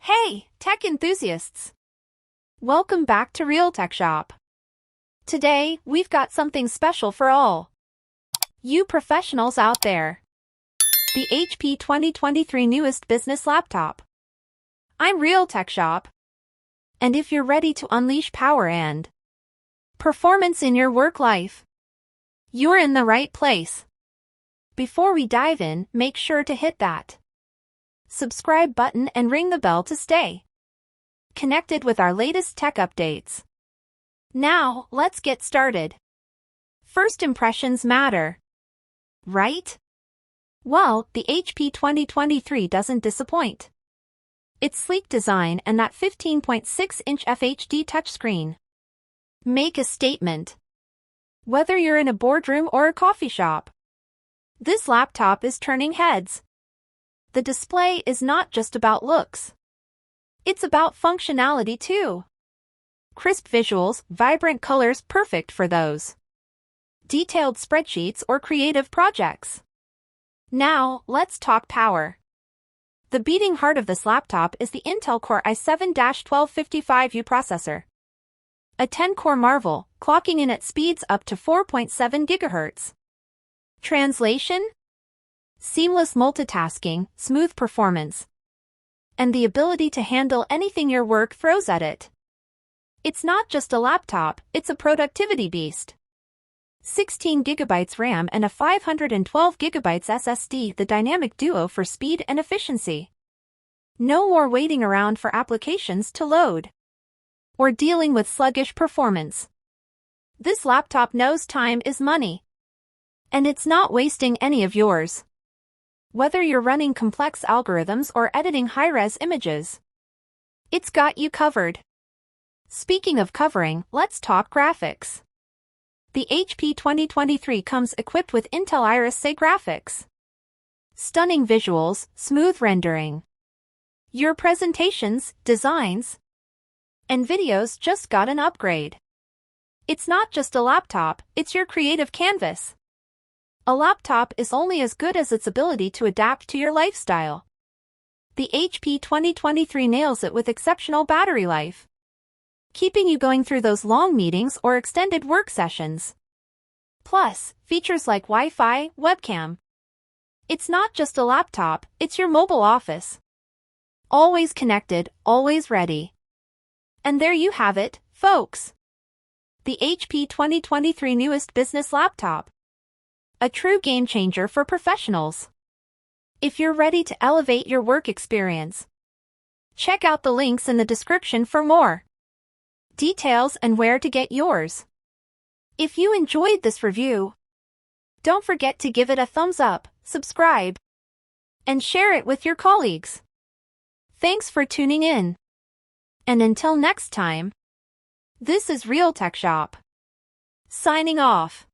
Hey, tech enthusiasts! Welcome back to Realtecshop. Today, we've got something special for all you professionals out there. The HP 2023 newest business laptop. I'm Realtecshop. And if you're ready to unleash power and performance in your work life, you're in the right place. Before we dive in, make sure to hit that subscribe button and ring the bell to stay connected with our latest tech updates. Now, let's get started. First impressions matter, right? Well, the HP 2023 doesn't disappoint. Its sleek design and that 15.6-inch FHD touchscreen make a statement. Whether you're in a boardroom or a coffee shop, this laptop is turning heads. The display is not just about looks. It's about functionality too. Crisp visuals, vibrant colors perfect for those detailed spreadsheets or creative projects. Now, let's talk power. The beating heart of this laptop is the Intel Core i7-1255U processor. A 10-core marvel, clocking in at speeds up to 4.7 GHz. Translation? Seamless multitasking, smooth performance, and the ability to handle anything your work throws at it. It's not just a laptop, it's a productivity beast. 16 GB RAM and a 512 GB SSD, the dynamic duo for speed and efficiency. No more waiting around for applications to load or dealing with sluggish performance. This laptop knows time is money, and it's not wasting any of yours. Whether you're running complex algorithms or editing high-res images, it's got you covered. Speaking of covering, let's talk graphics. The HP 2023 comes equipped with Intel Iris Xe graphics. Stunning visuals, smooth rendering. Your presentations, designs, and videos just got an upgrade. It's not just a laptop, it's your creative canvas. A laptop is only as good as its ability to adapt to your lifestyle. The HP 2023 nails it with exceptional battery life, keeping you going through those long meetings or extended work sessions. Plus, features like Wi-Fi, webcam. It's not just a laptop, it's your mobile office. Always connected, always ready. And there you have it, folks. The HP 2023 newest business laptop. A true game changer for professionals. If you're ready to elevate your work experience, check out the links in the description for more details and where to get yours. If you enjoyed this review, don't forget to give it a thumbs up, subscribe, and share it with your colleagues. Thanks for tuning in. And until next time, this is Realtecshop, signing off.